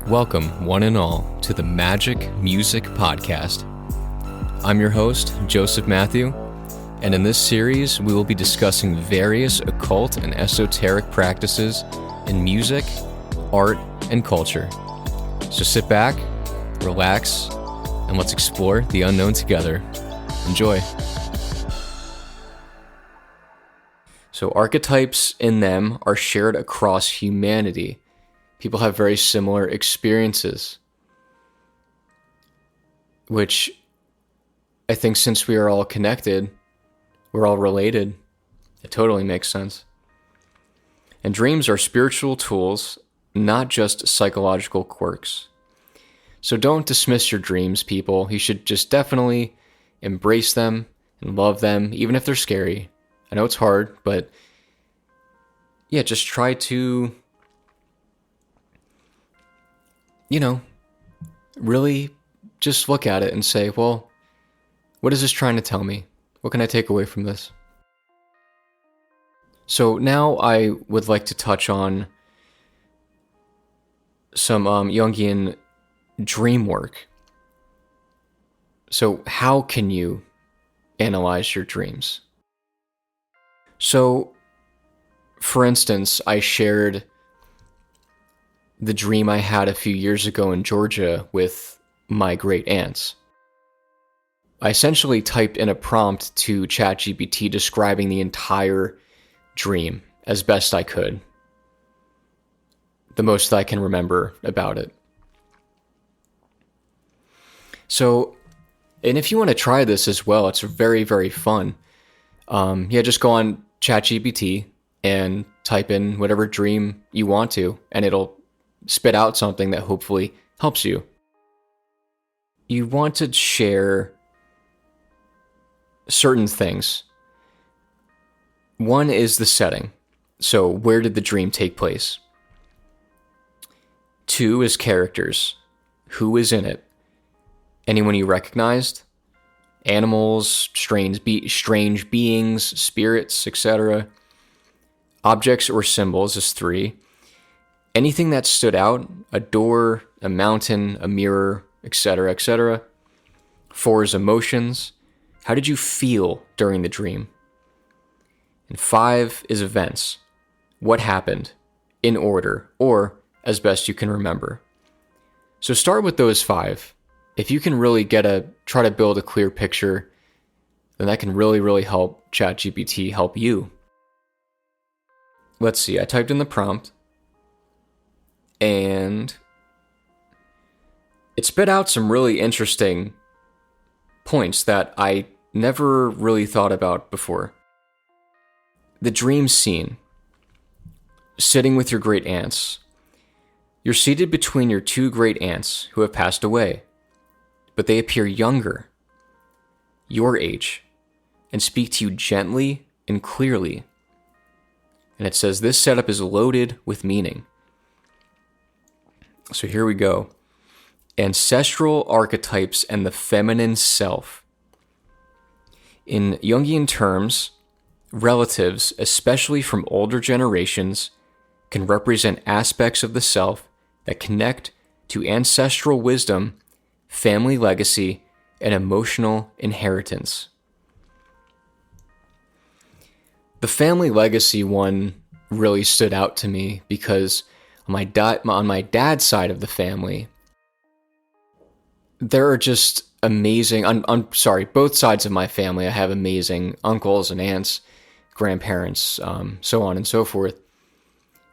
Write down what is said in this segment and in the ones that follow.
Welcome, one and all, to the Magic Music Podcast. I'm your host, Joseph Matthew, and in this series, we will be discussing various occult and esoteric practices in music, art, and culture. So sit back, relax, and let's explore the unknown together. Enjoy. So archetypes in them are shared across humanity. People have very similar experiences, which I think since we are all connected, we're all related, it totally makes sense. And dreams are spiritual tools, not just psychological quirks. So don't dismiss your dreams, people. You should just definitely embrace them and love them, even if they're scary. I know it's hard, but yeah, just try to, really just look at it and say, well, what is this trying to tell me? What can I take away from this? So now I would like to touch on some Jungian dream work. So how can you analyze your dreams? So, for instance, I shared the dream I had a few years ago in Georgia with my great aunts. I essentially typed in a prompt to ChatGPT describing the entire dream as best I could. The most that I can remember about it. So, and if you want to try this as well, it's very, very fun. Just go on ChatGPT and type in whatever dream you want to, and it'll spit out something that hopefully helps you. You want to share certain things. One is the setting. So where did the dream take place? Two is characters. Who is in it? Anyone you recognized? Animals, strange beings, spirits, etc. Objects or symbols is 3. Anything that stood out, a door, a mountain, a mirror, etc., etc. 4 is emotions. How did you feel during the dream? And 5 is events. What happened, in order, or as best you can remember. So start with those 5. If you can really try to build a clear picture, then that can really, really help ChatGPT help you. Let's see, I typed in the prompt, and it spit out some really interesting points that I never really thought about before. The dream scene. Sitting with your great aunts. You're seated between your 2 great aunts who have passed away, but they appear younger, your age, and speak to you gently and clearly. And it says this setup is loaded with meaning. So here we go. Ancestral archetypes and the feminine self. In Jungian terms, relatives, especially from older generations, can represent aspects of the self that connect to ancestral wisdom, family legacy, and emotional inheritance. The family legacy one really stood out to me because on my dad's side of the family, there are just amazing, both sides of my family, I have amazing uncles and aunts, grandparents, so on and so forth.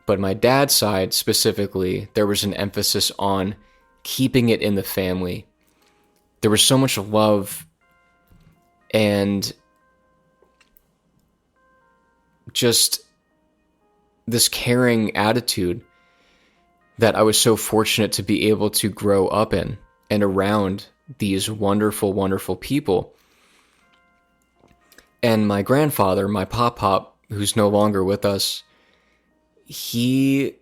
But my dad's side specifically, there was an emphasis on keeping it in the family. There was so much love and just this caring attitude that I was so fortunate to be able to grow up in and around these wonderful, wonderful people. And my grandfather, my pop, who's no longer with us, he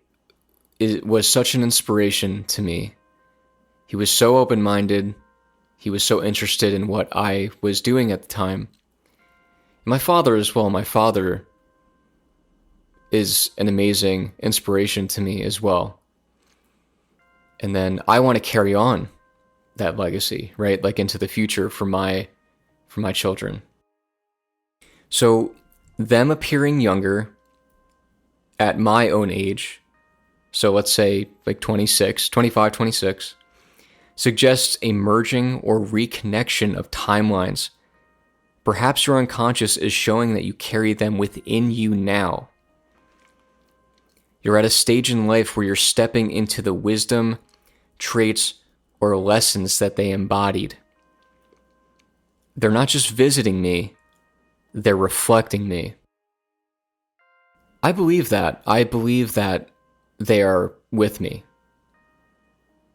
was such an inspiration to me. He was so open-minded. He was so interested in what I was doing at the time. My father as well. My father is an amazing inspiration to me as well. And then I want to carry on that legacy, right? Like into the future for my children. So them appearing younger at my own age, so let's say like 25, 26, suggests a merging or reconnection of timelines. Perhaps your unconscious is showing that you carry them within you now. You're at a stage in life where you're stepping into the wisdom, traits, or lessons that they embodied. They're not just visiting me, they're reflecting me. I believe that. I believe that they are with me.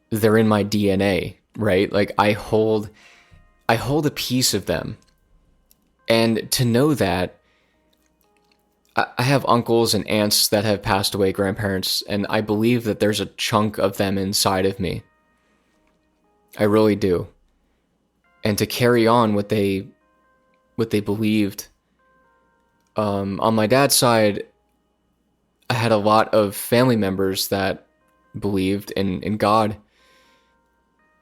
They're in my DNA, right? Like I hold a piece of them. And to know that, I have uncles and aunts that have passed away, grandparents, and I believe that there's a chunk of them inside of me. I really do. And to carry on what they believed. On my dad's side, I had a lot of family members that believed in God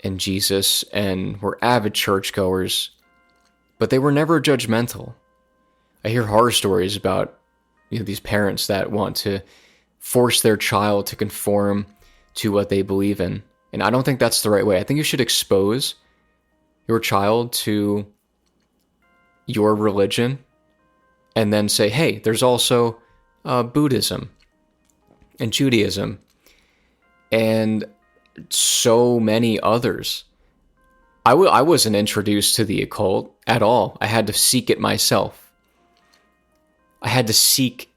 and Jesus and were avid churchgoers, but they were never judgmental. I hear horror stories about these parents that want to force their child to conform to what they believe in. And I don't think that's the right way. I think you should expose your child to your religion and then say, hey, there's also Buddhism and Judaism and so many others. I wasn't introduced to the occult at all. I had to seek it myself. I had to seek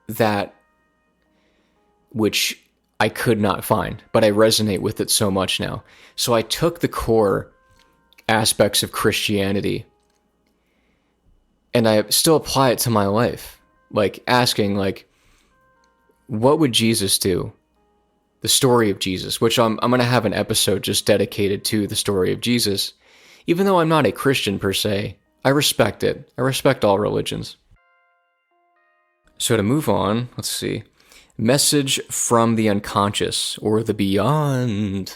that which I could not find, but I resonate with it so much now. So I took the core aspects of Christianity and I still apply it to my life. Like asking, like, what would Jesus do? The story of Jesus, which I'm going to have an episode just dedicated to the story of Jesus. Even though I'm not a Christian per se, I respect it. I respect all religions. So to move on, let's see. Message from the unconscious or the beyond.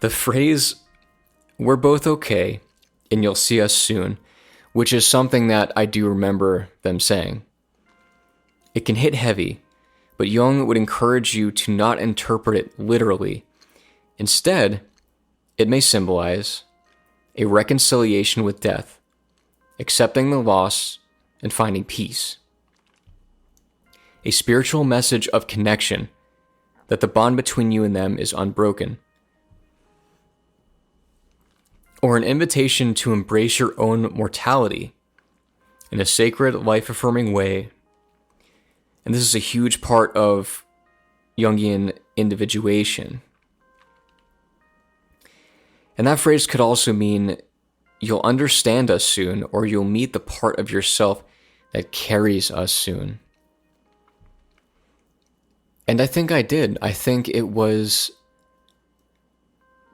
The phrase, we're both okay and you'll see us soon, which is something that I do remember them saying. It can hit heavy, but Jung would encourage you to not interpret it literally. Instead, it may symbolize a reconciliation with death, accepting the loss, and finding peace. A spiritual message of connection, that the bond between you and them is unbroken. Or an invitation to embrace your own mortality in a sacred, life-affirming way. And this is a huge part of Jungian individuation. And that phrase could also mean you'll understand us soon, or you'll meet the part of yourself that carries us soon. And I think I did. I think it was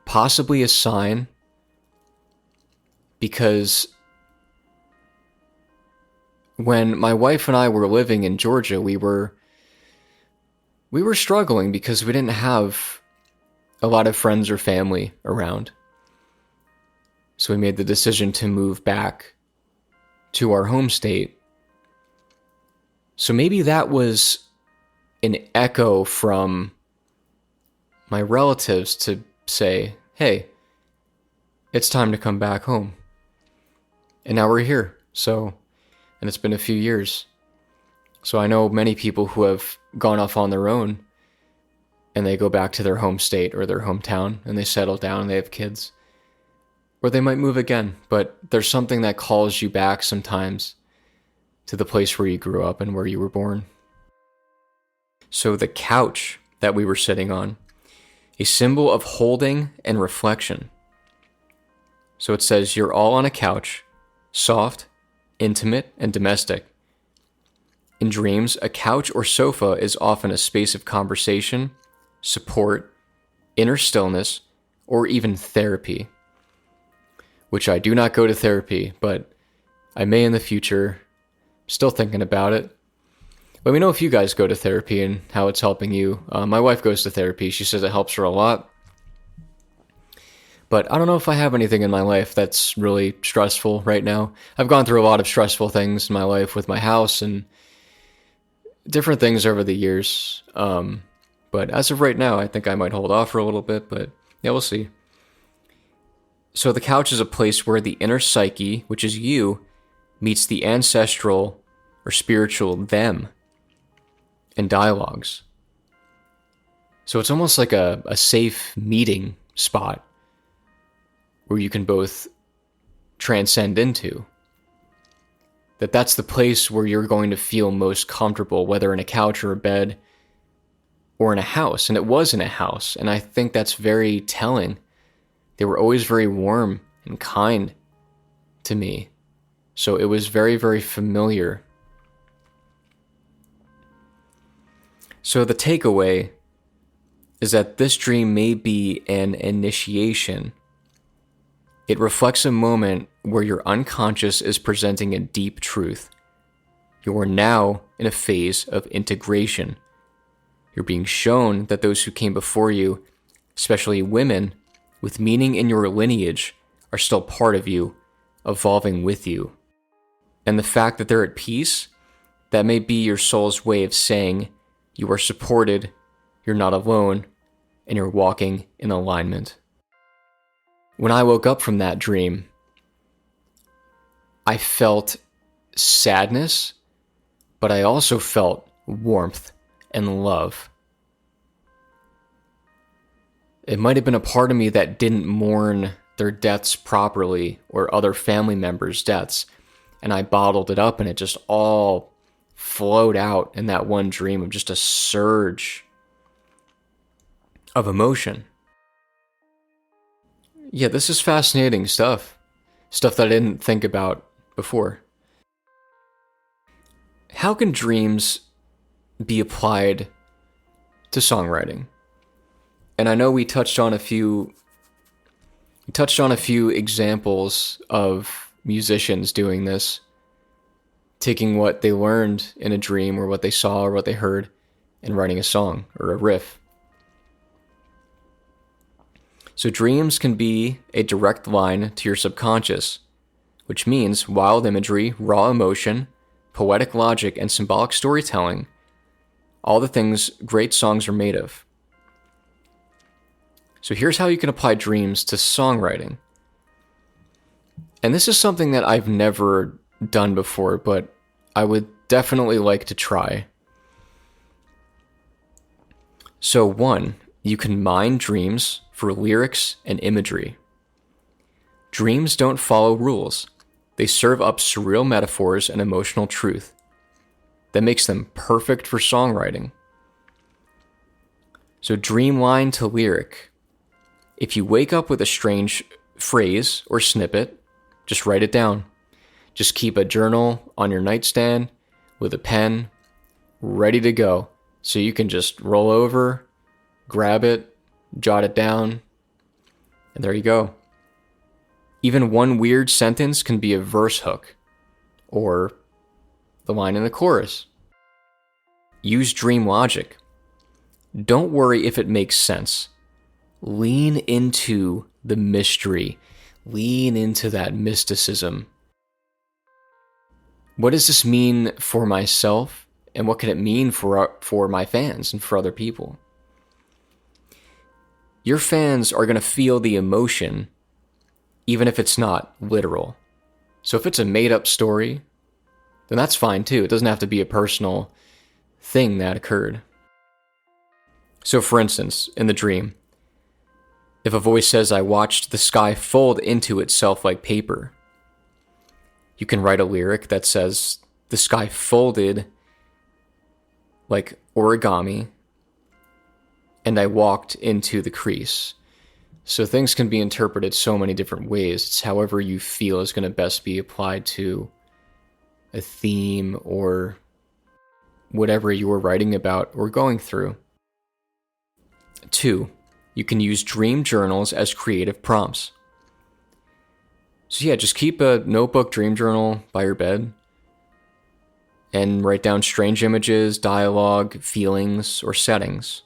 possibly a sign, because when my wife and I were living in Georgia, we were struggling because we didn't have a lot of friends or family around. So we made the decision to move back to our home state. So maybe that was an echo from my relatives to say, hey, it's time to come back home. And now we're here. And it's been a few years. So I know many people who have gone off on their own and they go back to their home state or their hometown and they settle down and they have kids. Or they might move again, but there's something that calls you back sometimes to the place where you grew up and where you were born. So the couch that we were sitting on, a symbol of holding and reflection. So it says, you're all on a couch, soft, intimate, and domestic. In dreams, a couch or sofa is often a space of conversation, support, inner stillness, or even therapy. Which I do not go to therapy, but I may in the future. Still thinking about it. Let me know if you guys go to therapy and how it's helping you. My wife goes to therapy. She says it helps her a lot. But I don't know if I have anything in my life that's really stressful right now. I've gone through a lot of stressful things in my life with my house and different things over the years. But as of right now, I think I might hold off for a little bit, but yeah, we'll see. So the couch is a place where the inner psyche, which is you, meets the ancestral or spiritual them in dialogues. So it's almost like a safe meeting spot where you can both transcend into. That's the place where you're going to feel most comfortable, whether in a couch or a bed or in a house. And it was in a house, and I think that's very telling. They were always very warm and kind to me. So it was very, very familiar. So the takeaway is that this dream may be an initiation. It reflects a moment where your unconscious is presenting a deep truth. You are now in a phase of integration. You're being shown that those who came before you, especially women, with meaning in your lineage, are still part of you, evolving with you. And the fact that they're at peace, that may be your soul's way of saying you are supported, you're not alone, and you're walking in alignment. When I woke up from that dream, I felt sadness, but I also felt warmth and love. It might have been a part of me that didn't mourn their deaths properly or other family members' deaths, and I bottled it up and it just all flowed out in that one dream of just a surge of emotion. Yeah, this is fascinating stuff. Stuff that I didn't think about before. How can dreams be applied to songwriting? And I know we touched on a few examples of musicians doing this, taking what they learned in a dream or what they saw or what they heard and writing a song or a riff. So dreams can be a direct line to your subconscious, which means wild imagery, raw emotion, poetic logic, and symbolic storytelling, all the things great songs are made of. So here's how you can apply dreams to songwriting. And this is something that I've never done before, but I would definitely like to try. So 1, you can mine dreams for lyrics and imagery. Dreams don't follow rules. They serve up surreal metaphors and emotional truth. That makes them perfect for songwriting. So dream line to lyric. If you wake up with a strange phrase or snippet, just write it down. Just keep a journal on your nightstand with a pen ready to go. So you can just roll over, grab it, jot it down, and there you go. Even one weird sentence can be a verse hook, or the line in the chorus. Use dream logic. Don't worry if it makes sense. Lean into the mystery. Lean into that mysticism. What does this mean for myself, and what can it mean for my fans and for other people? Your fans are going to feel the emotion, even if it's not literal. So if it's a made-up story, then that's fine too. It doesn't have to be a personal thing that occurred. So for instance, in the dream, if a voice says, "I watched the sky fold into itself like paper," you can write a lyric that says, "The sky folded like origami, and I walked into the crease." So things can be interpreted so many different ways. It's however you feel is going to best be applied to a theme or whatever you were writing about or going through. 2, you can use dream journals as creative prompts. So yeah, just keep a notebook, dream journal by your bed. and write down strange images, dialogue, feelings, or settings.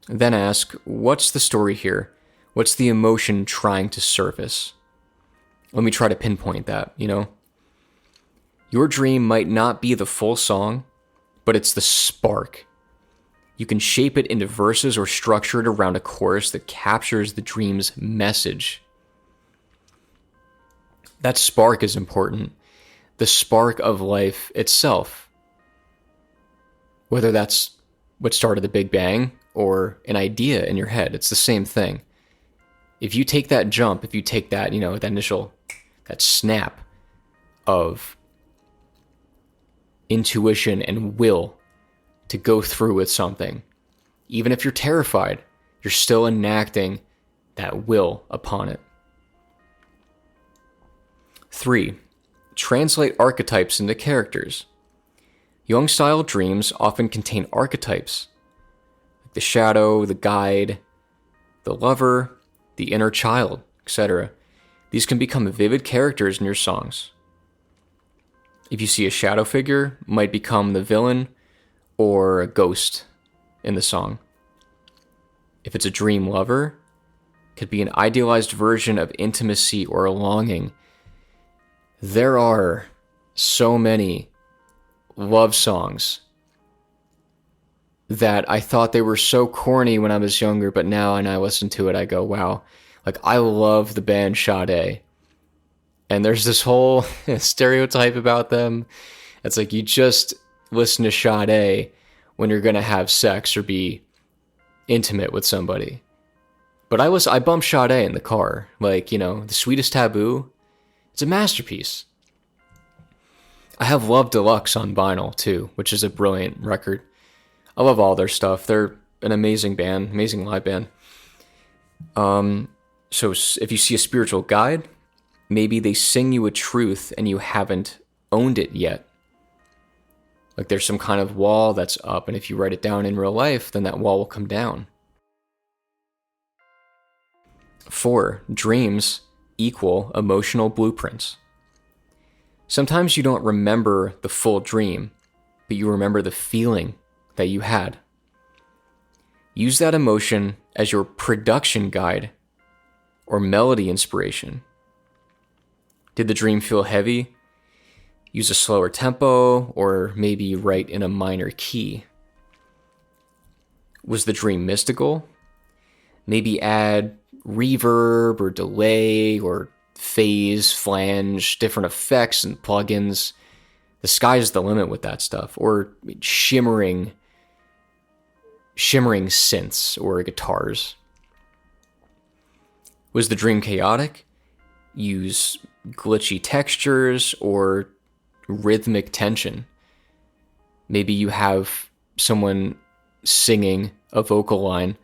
Then ask, what's the story here? What's the emotion trying to surface? Let me try to pinpoint that, Your dream might not be the full song, but it's the spark. You can shape it into verses or structure it around a chorus that captures the dream's message. That spark is important. The spark of life itself. Whether that's what started the Big Bang or an idea in your head, it's the same thing. If you take that jump, if you take that, that initial, that snap of intuition and will to go through with something, even if you're terrified, you're still enacting that will upon it. 3. Translate archetypes into characters. Jung-style dreams often contain archetypes, like the shadow, the guide, the lover, the inner child, etc. These can become vivid characters in your songs. If you see a shadow figure, it might become the villain or a ghost in the song. If it's a dream lover, it could be an idealized version of intimacy or longing. There are so many love songs that I thought they were so corny when I was younger, but now when I listen to it, I go, wow. Like, I love the band Sade. And there's this whole stereotype about them. It's like, you just listen to Sade when you're going to have sex or be intimate with somebody. But I bumped Sade in the car. Like, The Sweetest Taboo. It's a masterpiece. I have Love Deluxe on vinyl too, which is a brilliant record. I love all their stuff. They're an amazing band, amazing live band. So if you see a spiritual guide, maybe they sing you a truth and you haven't owned it yet. Like there's some kind of wall that's up, and if you write it down in real life, then that wall will come down. 4. Dreams equal emotional blueprints. Sometimes you don't remember the full dream, but you remember the feeling that you had. Use that emotion as your production guide or melody inspiration. Did the dream feel heavy? Use a slower tempo, or maybe write in a minor key. Was the dream mystical? Maybe add reverb or delay or phase, flange, different effects and plugins. The sky's the limit with that stuff. Or shimmering synths or guitars. Was the dream chaotic? Use glitchy textures or rhythmic tension. Maybe you have someone singing a vocal line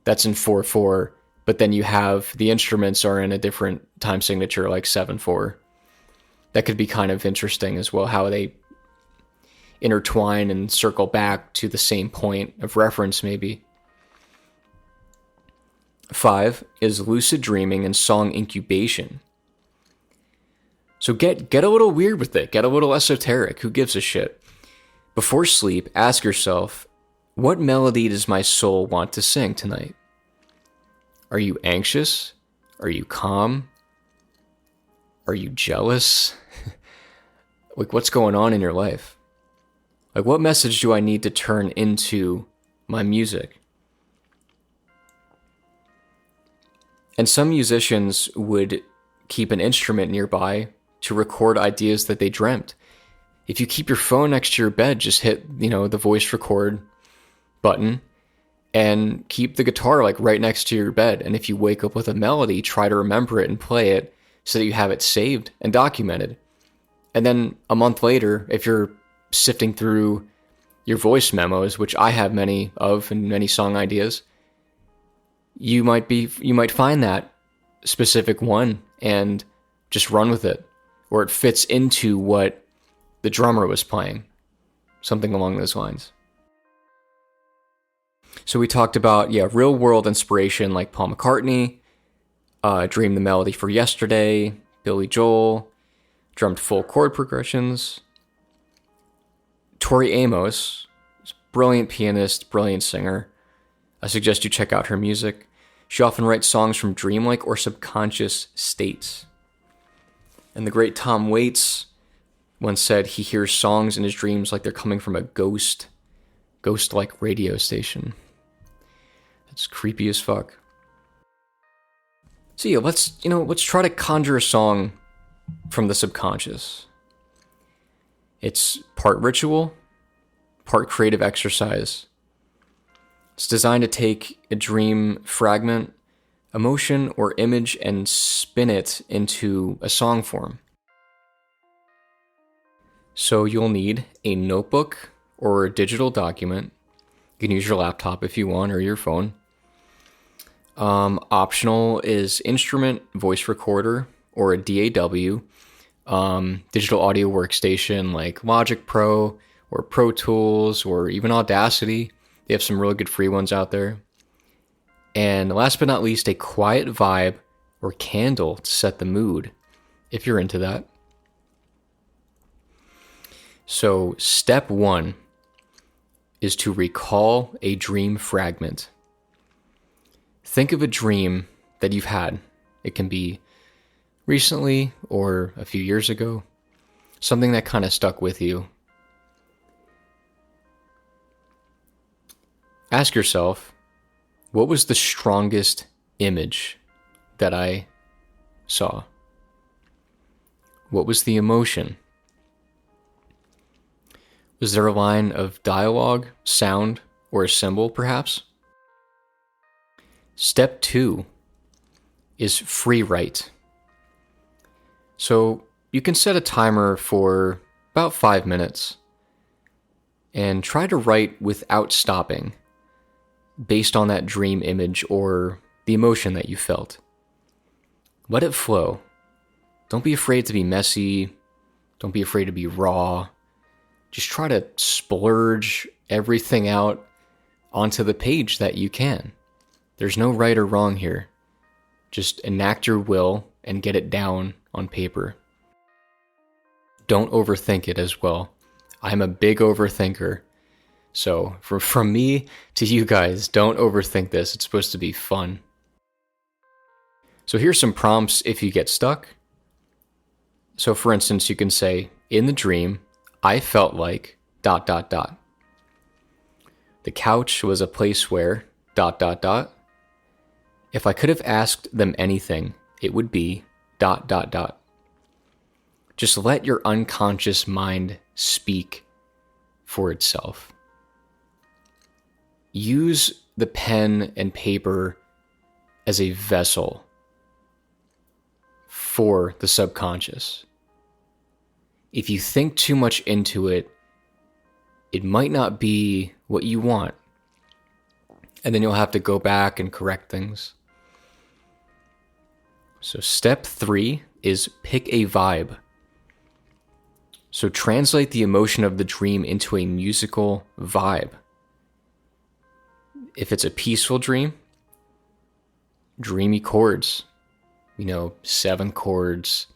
that's in 4/4, but then you have the instruments are in a different time signature, like 7/4. That could be kind of interesting as well, how they intertwine and circle back to the same point of reference, maybe. 5 is lucid dreaming and song incubation. So get a little weird with it. Get a little esoteric. Who gives a shit? Before sleep, ask yourself, what melody does my soul want to sing tonight? Are you anxious? Are you calm? Are you jealous? Like, what's going on in your life? Like, what message do I need to turn into my music? And some musicians would keep an instrument nearby to record ideas that they dreamt. If you keep your phone next to your bed, just hit, the voice record button and keep the guitar like right next to your bed. And if you wake up with a melody, try to remember it and play it so that you have it saved and documented. And then a month later, if you're sifting through your voice memos, which I have many of and many song ideas, you might find that specific one and just run with it, or it fits into what the drummer was playing, something along those lines. So we talked about, real world inspiration like Paul McCartney, dreamed the melody for Yesterday, Billy Joel, drummed full chord progressions. Tori Amos is a brilliant pianist, brilliant singer. I suggest you check out her music. She often writes songs from dreamlike or subconscious states. And the great Tom Waits once said he hears songs in his dreams like they're coming from a ghost-like radio station. That's creepy as fuck. So yeah, let's try to conjure a song from the subconscious. It's part ritual, part creative exercise. It's designed to take a dream fragment, emotion, or image and spin it into a song form. So you'll need a notebook or a digital document. You can use your laptop if you want, or your phone. Optional is instrument, voice recorder, or a DAW, digital audio workstation like Logic Pro or Pro Tools or even Audacity. They have some really good free ones out there. And last but not least, a quiet vibe or candle to set the mood, if you're into that. So step 1 is to recall a dream fragment. Think of a dream that you've had. It can be recently or a few years ago, something that kind of stuck with you. Ask yourself, what was the strongest image that I saw? What was the emotion? Was there a line of dialogue, sound, or a symbol, perhaps? Step 2 is free write. So you can set a timer for about 5 minutes and try to write without stopping based on that dream image or the emotion that you felt. Let it flow. Don't be afraid to be messy. Don't be afraid to be raw. Just try to splurge everything out onto the page that you can. There's no right or wrong here. Just enact your will and get it down on paper. Don't overthink it as well. I'm a big overthinker. So from me to you guys, don't overthink this. It's supposed to be fun. So here's some prompts if you get stuck. So for instance, you can say, in the dream, I felt like ... The couch was a place where ... If I could have asked them anything, it would be ... Just let your unconscious mind speak for itself. Use the pen and paper as a vessel for the subconscious. If you think too much into it, it might not be what you want. And then you'll have to go back and correct things. So step 3 is pick a vibe. So translate the emotion of the dream into a musical vibe. If it's a peaceful dream, dreamy chords, 7 chords,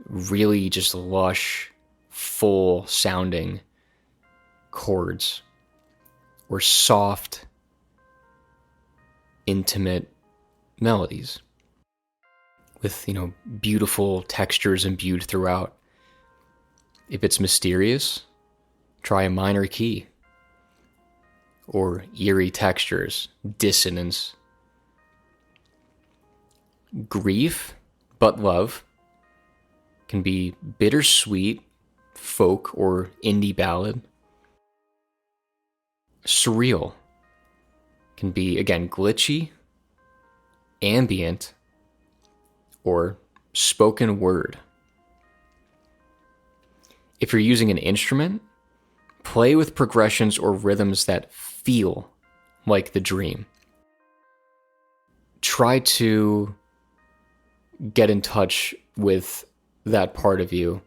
really just lush, full sounding chords, or soft, intimate melodies with, beautiful textures imbued throughout. If it's mysterious, try a minor key or eerie textures, dissonance. Grief, but love can be bittersweet, folk, or indie ballad. Surreal can be, again, glitchy, ambient, or spoken word. If you're using an instrument, play with progressions or rhythms that feel like the dream. Try to get in touch with that part of you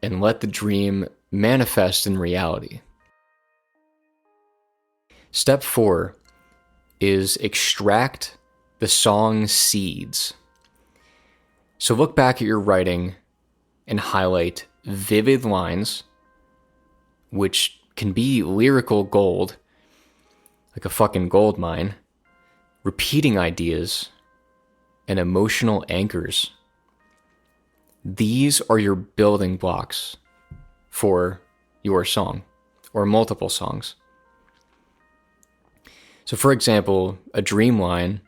and let the dream manifest in reality. Step 4 is extract the song seeds. So look back at your writing and highlight vivid lines which can be lyrical gold, like a fucking gold mine, repeating ideas, and emotional anchors. These are your building blocks for your song or multiple songs. So for example, a dream line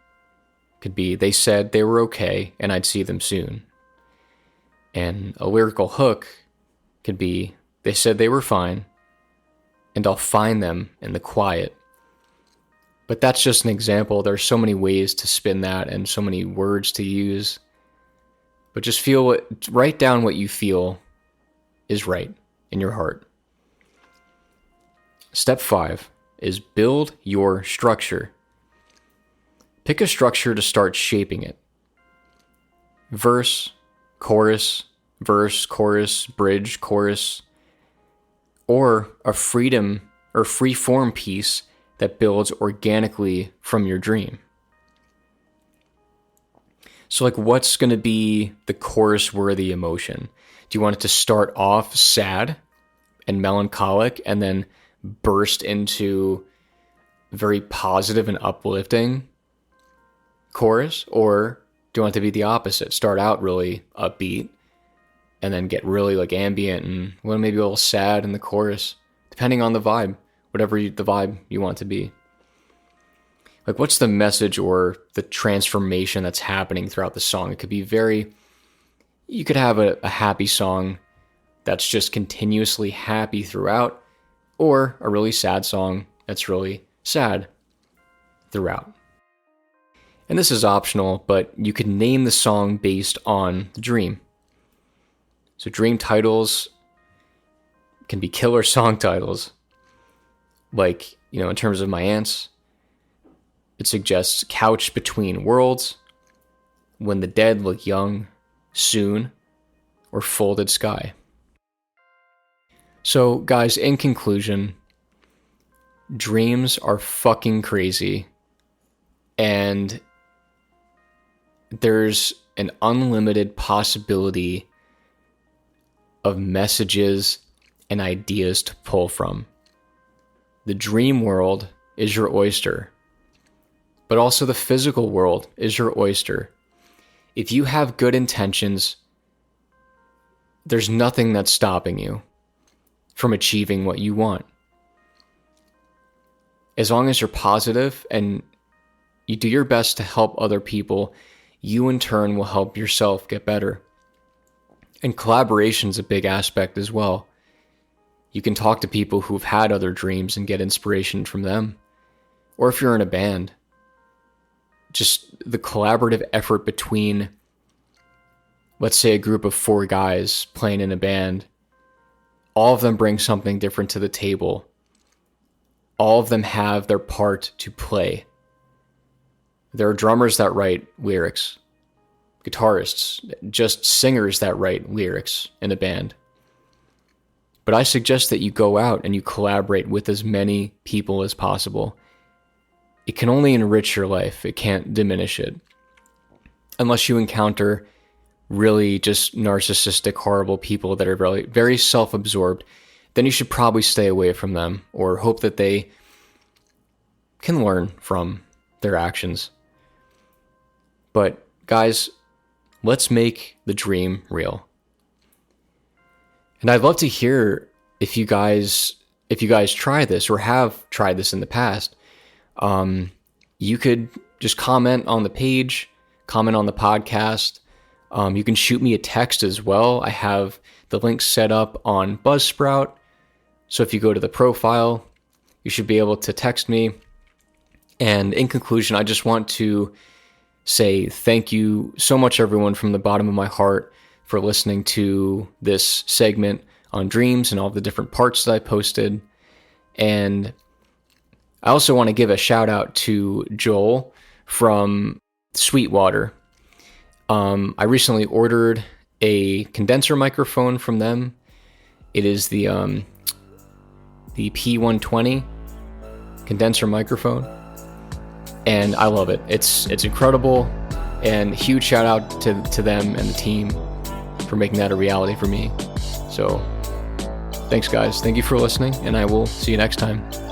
could be, they said they were okay and I'd see them soon. And a lyrical hook could be, they said they were fine and I'll find them in the quiet. But that's just an example. There's so many ways to spin that and so many words to use. But just write down what you feel is right in your heart. Step 5 is build your structure. Pick a structure to start shaping it. Verse, chorus, bridge, chorus, or a free form piece that builds organically from your dream. So like, what's going to be the chorus worthy emotion? Do you want it to start off sad and melancholic and then burst into very positive and uplifting chorus? Or do you want it to be the opposite? Start out really upbeat and then get really like ambient and maybe a little sad in the chorus, depending on the vibe, the vibe you want to be. Like, what's the message or the transformation that's happening throughout the song? It could be you could have a happy song that's just continuously happy throughout, or a really sad song that's really sad throughout. And this is optional, but you could name the song based on the dream. So dream titles can be killer song titles. Like, in terms of my aunts, it suggests couch between worlds, when the dead look young, soon, or folded sky. So guys, in conclusion, dreams are fucking crazy, and there's an unlimited possibility of messages and ideas to pull from. The dream world is your oyster, but also the physical world is your oyster. If you have good intentions, there's nothing that's stopping you from achieving what you want. As long as you're positive and you do your best to help other people, you in turn will help yourself get better. And collaboration is a big aspect as well. You can talk to people who've had other dreams and get inspiration from them. Or if you're in a band, just the collaborative effort between, let's say, a group of 4 guys playing in a band. All of them bring something different to the table. All of them have their part to play. There are drummers that write lyrics, guitarists, just singers that write lyrics in a band. But I suggest that you go out and you collaborate with as many people as possible. It can only enrich your life. It can't diminish it. Unless you encounter really just narcissistic, horrible people that are very, very self-absorbed, then you should probably stay away from them or hope that they can learn from their actions. But guys, let's make the dream real. And I'd love to hear if you guys try this or have tried this in the past. You could just comment on the page, comment on the podcast. You can shoot me a text as well. I have the link set up on Buzzsprout. So if you go to the profile, you should be able to text me. And in conclusion, I just want to say thank you so much, everyone, from the bottom of my heart for listening to this segment on dreams and all the different parts that I posted. And I also want to give a shout out to Joel from Sweetwater. I recently ordered a condenser microphone from them. It is the P120 condenser microphone, and I love it. It's incredible, and huge shout out to them and the team for making that a reality for me. So Thanks, guys. Thank you for listening, and I will see you next time.